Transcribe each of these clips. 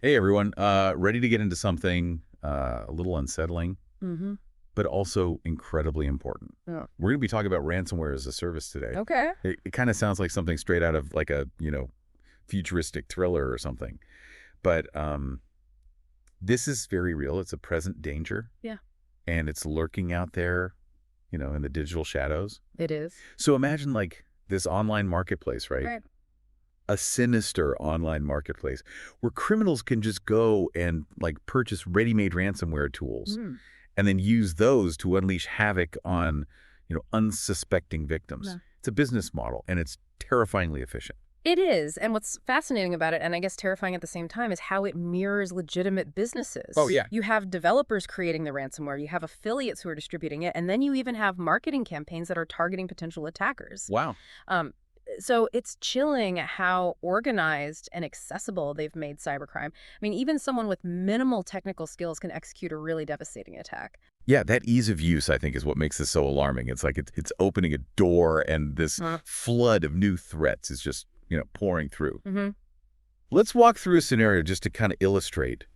Hey everyone, ready to get into something a little unsettling, Mm-hmm. but also incredibly important. Yeah. We're going to be talking about ransomware as a service today. Okay. It kind of sounds like something straight out of like a, futuristic thriller or something. But this is very real. It's a present danger, Yeah. and it's lurking out there, in the digital shadows. It is. So imagine like this online marketplace, right? Right. A sinister online marketplace where criminals can just go and like purchase ready-made ransomware tools Mm. and then use those to unleash havoc on, unsuspecting victims. No. It's a business model and it's terrifyingly efficient. It is. And what's fascinating about it, and I guess terrifying at the same time, is how it mirrors legitimate Oh businesses. yeah. You have developers creating the ransomware, you have affiliates who are distributing it, and then you even have marketing campaigns that are targeting potential attackers. Wow. Um, so it's chilling how organized and accessible they've made cybercrime. I mean, even someone with minimal technical skills can execute a really devastating attack. Yeah, that ease of use, I think, is what makes this so alarming. It's like it's opening a door and this flood of new threats is just, pouring through. Mm-hmm. Let's walk through a scenario just to kind of illustrate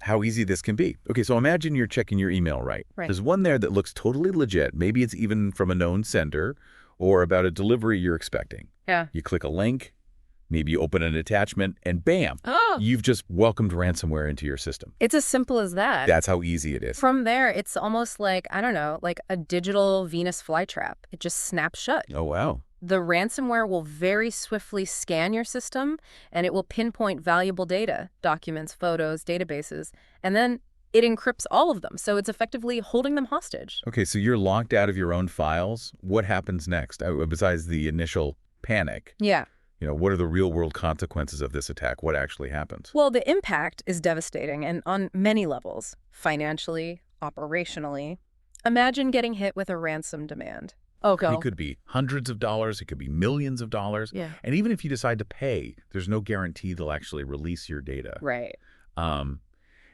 how easy this can be. Okay, so imagine you're checking your email, right? Right. There's one there that looks totally legit. Maybe it's even from a known sender or about a delivery you're expecting. Yeah. You click a link, maybe you open an attachment, and bam, Oh, you've just welcomed ransomware into your system. it's as simple as that. That's how easy it is. From there, it's almost like, I don't know, like a digital Venus flytrap. It just snaps shut. Oh, wow. The ransomware will very swiftly scan your system, and it will pinpoint valuable data, documents, photos, databases, and then it encrypts all of them. So it's effectively holding them hostage. Okay, so you're locked out of your own files. What happens next? Besides the initial panic, Yeah. what are the real-world consequences of this attack? What actually happens? Well, the impact is devastating and on many levels, financially, operationally. Imagine getting hit with a ransom demand. Oh, go. It could be hundreds of dollars. It could be millions of dollars. Yeah. And even if you decide to pay, there's no guarantee they'll actually release your data. Right. Um,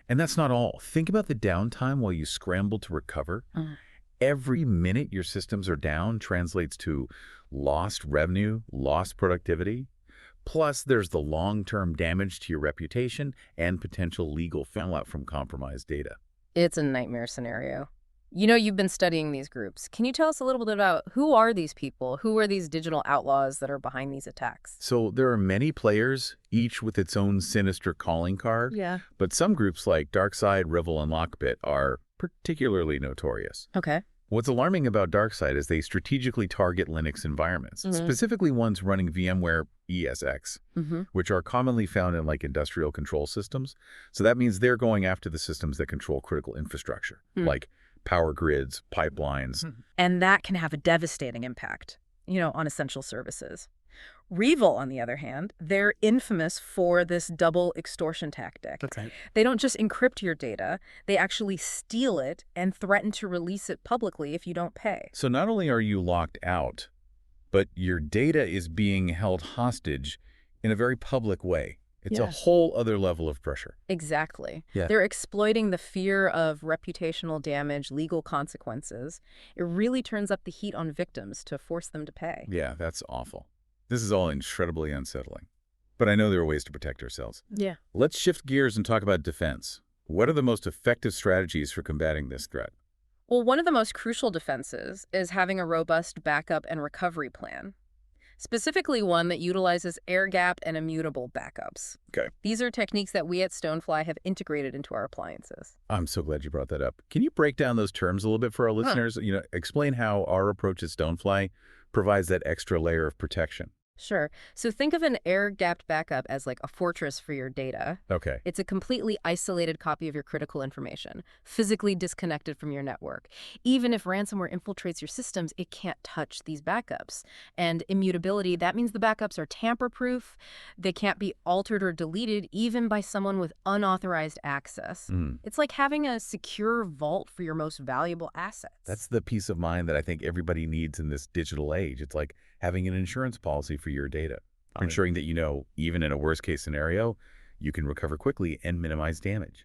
and that's not all. Think about the downtime while you scramble to recover. Mm. Every minute your systems are down translates to lost revenue, lost productivity. Plus, there's the long-term damage to your reputation and potential legal fallout from compromised data. It's a nightmare scenario. You know, you've been studying these groups. Can you tell us a little bit about who are these people? Who are these digital outlaws that are behind these attacks? So there are many players, each with its own sinister calling card. Yeah. But some groups like DarkSide, Rivel, and Lockbit are particularly notorious. Okay. What's alarming about DarkSide is they strategically target Linux environments, specifically ones running VMware ESX, which are commonly found in like industrial control systems. So that means they're going after the systems that control critical infrastructure, like power grids, pipelines. And that can have a devastating impact, on essential services. Revel, on the other hand, they're infamous for this double extortion tactic. That's right. They don't just encrypt your data, they actually steal it and threaten to release it publicly if you don't pay. So not only are you locked out, but your data is being held hostage in a very public way. It's a Yes. whole other level of pressure. Exactly. Yeah. They're exploiting the fear of reputational damage, legal consequences. It really turns up the heat on victims to force them to pay. Yeah, that's awful. This is all incredibly unsettling. But I know there are ways to protect ourselves. Yeah. Let's shift gears and talk about defense. What are the most effective strategies for combating this threat? Well, one of the most crucial defenses is having a robust backup and recovery plan. Specifically one that utilizes air-gapped and immutable backups. Okay. These are techniques that we at Stonefly have integrated into our appliances. I'm so glad you brought that up. Can you break down those terms a little bit for our listeners? Explain how our approach at Stonefly provides that extra layer of protection. Sure. So think of an air-gapped backup as like a fortress for your data. Okay. It's a completely isolated copy of your critical information, physically disconnected from your network. Even if ransomware infiltrates your systems, it can't touch these backups. And immutability, that means the backups are tamper-proof. They can't be altered or deleted, even by someone with unauthorized access. It's like having a secure vault for your most valuable assets. That's the peace of mind that I think everybody needs in this digital age. It's like having an insurance policy for your data, ensuring that, even in a worst-case scenario, you can recover quickly and minimize damage.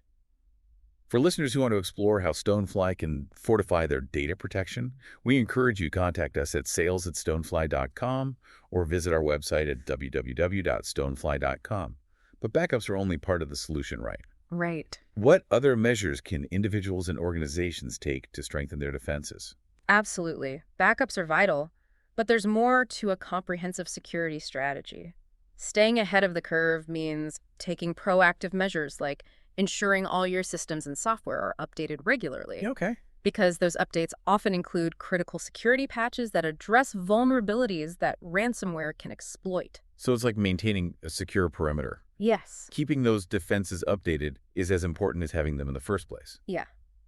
For listeners who want to explore how Stonefly can fortify their data protection, we encourage you to contact us at sales@stonefly.com or visit our website at www.stonefly.com. But backups are only part of the solution, right? Right. What other measures can individuals and organizations take to strengthen their defenses? Absolutely. Backups are vital, but there's more to a comprehensive security strategy. Staying ahead of the curve means taking proactive measures like ensuring all your systems and software are updated regularly, Yeah, okay. because those updates often include critical security patches that address vulnerabilities that ransomware can exploit. So it's like maintaining a secure perimeter. Yes. Keeping those defenses updated is as important as having them in the first place. Yeah.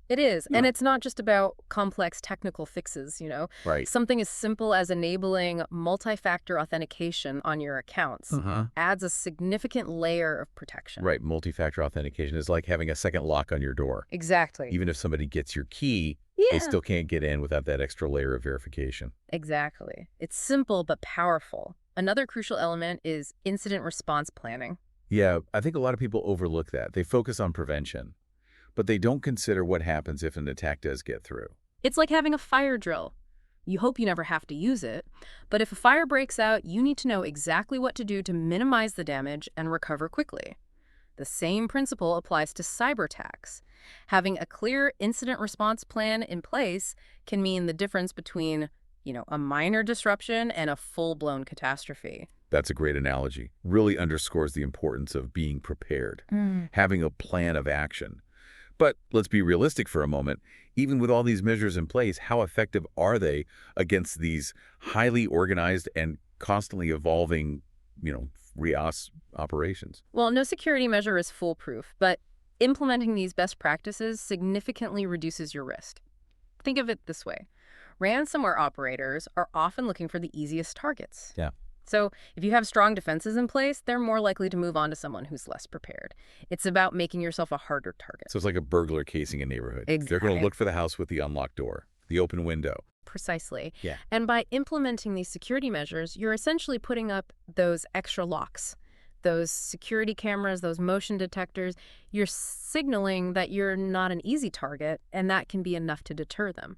It is. Yeah. And it's not just about complex technical fixes. Right. Something as simple as enabling multi-factor authentication on your accounts Uh-huh. adds a significant layer of protection. Right. Multi-factor authentication is like having a second lock on your door. Exactly. Even if somebody gets your key, they Yeah. still can't get in without that extra layer of verification. Exactly. It's simple but powerful. Another crucial element is incident response planning. Yeah, I think a lot of people overlook that. They focus on prevention, but they don't consider what happens if an attack does get through. It's like having a fire drill. You hope you never have to use it, but if a fire breaks out, you need to know exactly what to do to minimize the damage and recover quickly. The same principle applies to cyber attacks. Having a clear incident response plan in place can mean the difference between, a minor disruption and a full-blown catastrophe. That's a great analogy. Really underscores the importance of being prepared, having a plan of action. But let's be realistic for a moment. Even with all these measures in place, how effective are they against these highly organized and constantly evolving, RaaS operations? Well, no security measure is foolproof, but implementing these best practices significantly reduces your risk. Think of it this way. Ransomware operators are often looking for the easiest targets. Yeah. So if you have strong defenses in place, they're more likely to move on to someone who's less prepared. It's about making yourself a harder target. So it's like a burglar casing a neighborhood. They're going Exactly. to look for the house with the unlocked door, the open window. Precisely. Yeah. And by implementing these security measures, you're essentially putting up those extra locks, those security cameras, those motion detectors. You're signaling that you're not an easy target, and that can be enough to deter them.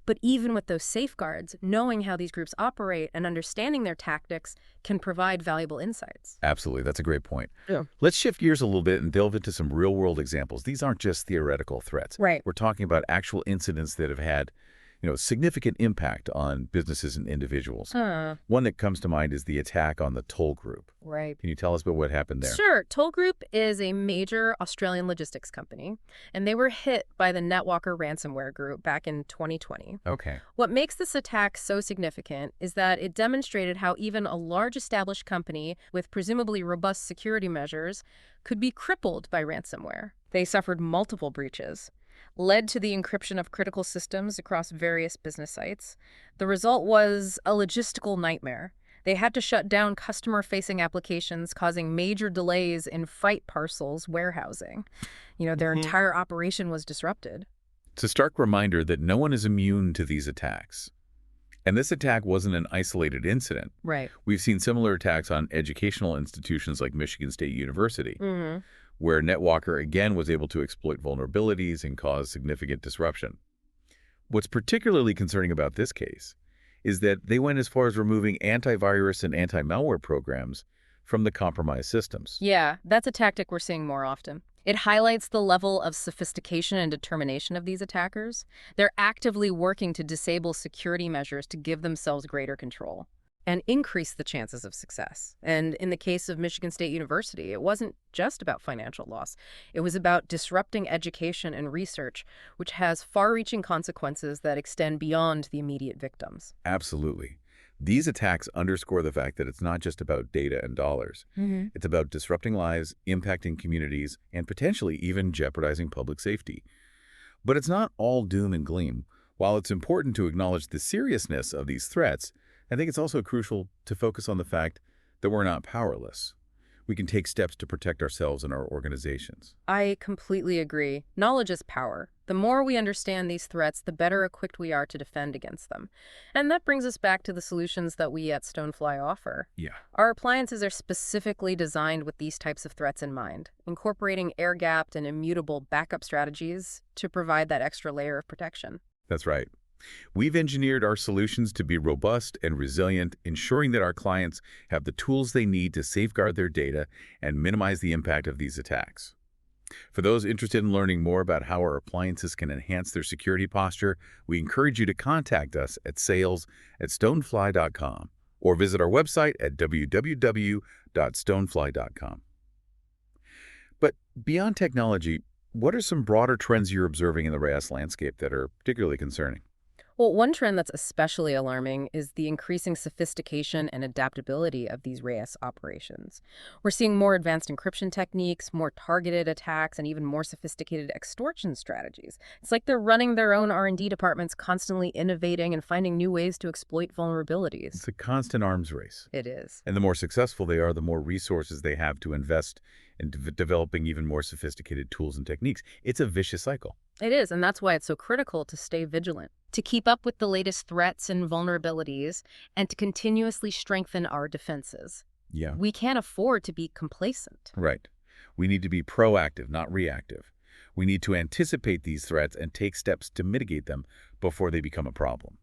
But even with those safeguards, knowing how these groups operate and understanding their tactics can provide valuable insights. Absolutely. That's a great point. Yeah. Let's shift gears a little bit and delve into some real-world examples. These aren't just theoretical threats. Right. We're talking about actual incidents that have had significant impact on businesses and individuals. One that comes to mind is the attack on the Toll Group. Right. Can you tell us about what happened there? Sure. Toll Group is a major Australian logistics company, and they were hit by the NetWalker ransomware group back in 2020. Okay. What makes this attack so significant is that it demonstrated how even a large established company with presumably robust security measures could be crippled by ransomware. They suffered multiple breaches, led to the encryption of critical systems across various business sites. The result was a logistical nightmare. They had to shut down customer-facing applications, causing major delays in freight parcels warehousing. Their entire operation was disrupted. It's a stark reminder that no one is immune to these attacks. And this attack wasn't an isolated incident. Right. We've seen similar attacks on educational institutions like Michigan State University, where NetWalker again was able to exploit vulnerabilities and cause significant disruption. What's particularly concerning about this case is that they went as far as removing antivirus and anti-malware programs from the compromised systems. Yeah, that's a tactic we're seeing more often. It highlights the level of sophistication and determination of these attackers. They're actively working to disable security measures to give themselves greater control and increase the chances of success. And in the case of Michigan State University, it wasn't just about financial loss. It was about disrupting education and research, which has far-reaching consequences that extend beyond the immediate victims. Absolutely. These attacks underscore the fact that it's not just about data and dollars. It's about disrupting lives, impacting communities, and potentially even jeopardizing public safety. But it's not all doom and gloom. While it's important to acknowledge the seriousness of these threats, I think it's also crucial to focus on the fact that we're not powerless. We can take steps to protect ourselves and our organizations. I completely agree. Knowledge is power. The more we understand these threats, the better equipped we are to defend against them. And that brings us back to the solutions that we at Stonefly offer. Yeah. Our appliances are specifically designed with these types of threats in mind, incorporating air-gapped and immutable backup strategies to provide that extra layer of protection. That's right. We've engineered our solutions to be robust and resilient, ensuring that our clients have the tools they need to safeguard their data and minimize the impact of these attacks. For those interested in learning more about how our appliances can enhance their security posture, we encourage you to contact us at sales@stonefly.com or visit our website at www.stonefly.com. But beyond technology, what are some broader trends you're observing in the RaaS landscape that are particularly concerning? Well, one trend that's especially alarming is the increasing sophistication and adaptability of these RaaS operations. We're seeing more advanced encryption techniques, more targeted attacks, and even more sophisticated extortion strategies. It's like they're running their own R&D departments, constantly innovating and finding new ways to exploit vulnerabilities. It's a constant arms race. It is. And the more successful they are, the more resources they have to invest in developing even more sophisticated tools and techniques. It's a vicious cycle. It is, and that's why it's so critical to stay vigilant, to keep up with the latest threats and vulnerabilities, and to continuously strengthen our defenses. Yeah. We can't afford to be complacent. Right. We need to be proactive, not reactive. We need to anticipate these threats and take steps to mitigate them before they become a problem.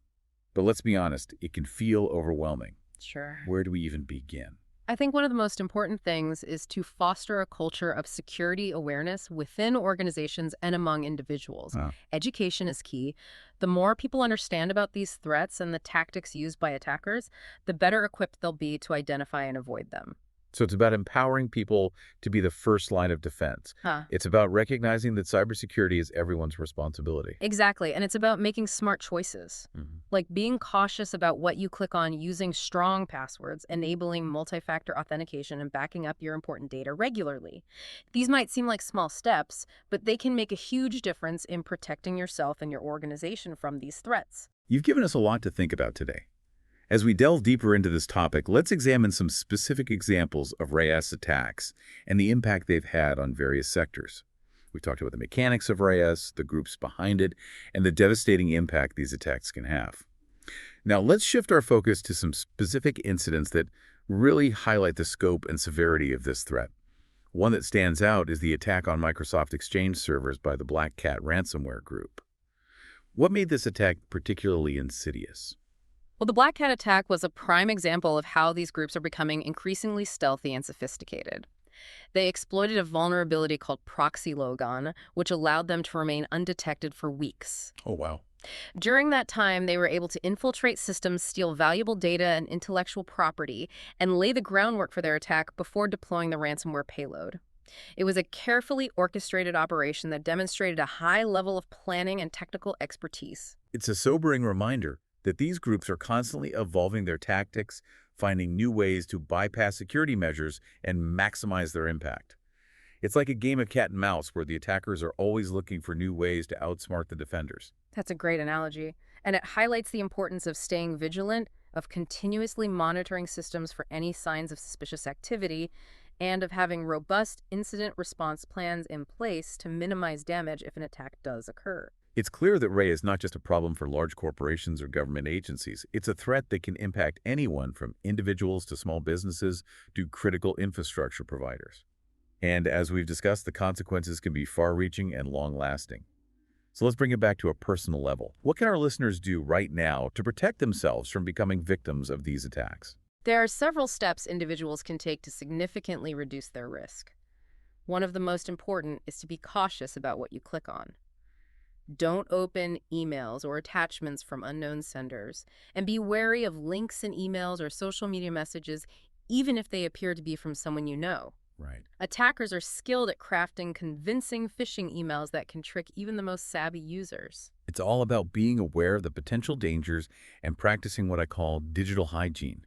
But let's be honest, it can feel overwhelming. Sure. Where do we even begin? I think one of the most important things is to foster a culture of security awareness within organizations and among individuals. Oh. Education is key. The more people understand about these threats and the tactics used by attackers, the better equipped they'll be to identify and avoid them. So it's about empowering people to be the first line of defense. It's about recognizing that cybersecurity is everyone's responsibility. Exactly, and it's about making smart choices. Like being cautious about what you click on, using strong passwords, enabling multi-factor authentication, and backing up your important data regularly. These might seem like small steps, but they can make a huge difference in protecting yourself and your organization from these threats. You've given us a lot to think about today. As we delve deeper into this topic, let's examine some specific examples of RaaS attacks and the impact they've had on various sectors. We've talked about the mechanics of RaaS, the groups behind it, and the devastating impact these attacks can have. Now, let's shift our focus to some specific incidents that really highlight the scope and severity of this threat. One that stands out is the attack on Microsoft Exchange servers by the Black Cat ransomware group. What made this attack particularly insidious? Well, the Black Cat attack was a prime example of how these groups are becoming increasingly stealthy and sophisticated. They exploited a vulnerability called proxy logon, which allowed them to remain undetected for weeks. Oh, wow. During that time, they were able to infiltrate systems, steal valuable data and intellectual property, and lay the groundwork for their attack before deploying the ransomware payload. It was a carefully orchestrated operation that demonstrated a high level of planning and technical expertise. It's a sobering reminder that these groups are constantly evolving their tactics, finding new ways to bypass security measures and maximize their impact. It's like a game of cat and mouse where the attackers are always looking for new ways to outsmart the defenders. That's a great analogy, and it highlights the importance of staying vigilant, of continuously monitoring systems for any signs of suspicious activity, and of having robust incident response plans in place to minimize damage if an attack does occur. It's clear that RaaS is not just a problem for large corporations or government agencies. It's a threat that can impact anyone from individuals to small businesses to critical infrastructure providers. And as we've discussed, the consequences can be far-reaching and long-lasting. So let's bring it back to a personal level. What can our listeners do right now to protect themselves from becoming victims of these attacks? There are several steps individuals can take to significantly reduce their risk. One of the most important is to be cautious about what you click on. Don't open emails or attachments from unknown senders, and be wary of links in emails or social media messages, even if they appear to be from someone you know. Right. Attackers are skilled at crafting convincing phishing emails that can trick even the most savvy users. It's all about being aware of the potential dangers and practicing what I call digital hygiene.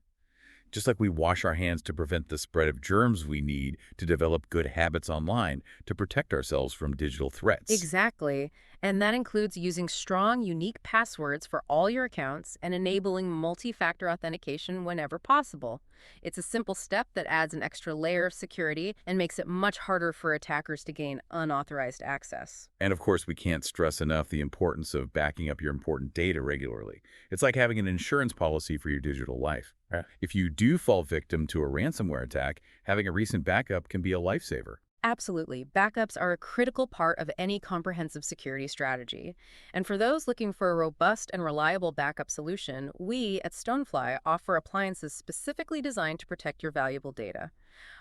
Just like we wash our hands to prevent the spread of germs, we need to develop good habits online to protect ourselves from digital threats. Exactly. And that includes using strong, unique passwords for all your accounts and enabling multi-factor authentication whenever possible. It's a simple step that adds an extra layer of security and makes it much harder for attackers to gain unauthorized access. And of course, we can't stress enough the importance of backing up your important data regularly. It's like having an insurance policy for your digital life. If you do fall victim to a ransomware attack, having a recent backup can be a lifesaver. Absolutely. Backups are a critical part of any comprehensive security strategy. And for those looking for a robust and reliable backup solution, we at Stonefly offer appliances specifically designed to protect your valuable data.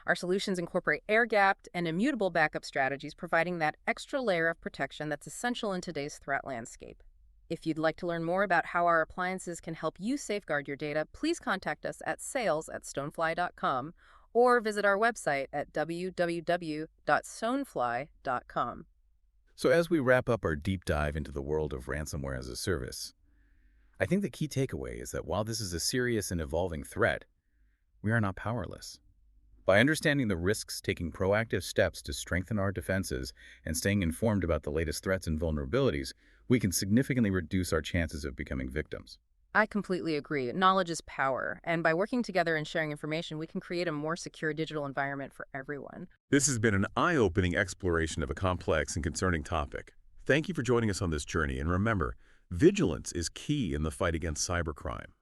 Our solutions incorporate air-gapped and immutable backup strategies, providing that extra layer of protection that's essential in today's threat landscape. If you'd like to learn more about how our appliances can help you safeguard your data, please contact us at sales@stonefly.com or visit our website at www.stonefly.com. So as we wrap up our deep dive into the world of ransomware as a service, I think the key takeaway is that while this is a serious and evolving threat, we are not powerless. By understanding the risks, taking proactive steps to strengthen our defenses, and staying informed about the latest threats and vulnerabilities, we can significantly reduce our chances of becoming victims. I completely agree. Knowledge is power, and by working together and sharing information, we can create a more secure digital environment for everyone. This has been an eye-opening exploration of a complex and concerning topic. Thank you for joining us on this journey, and remember, vigilance is key in the fight against cybercrime.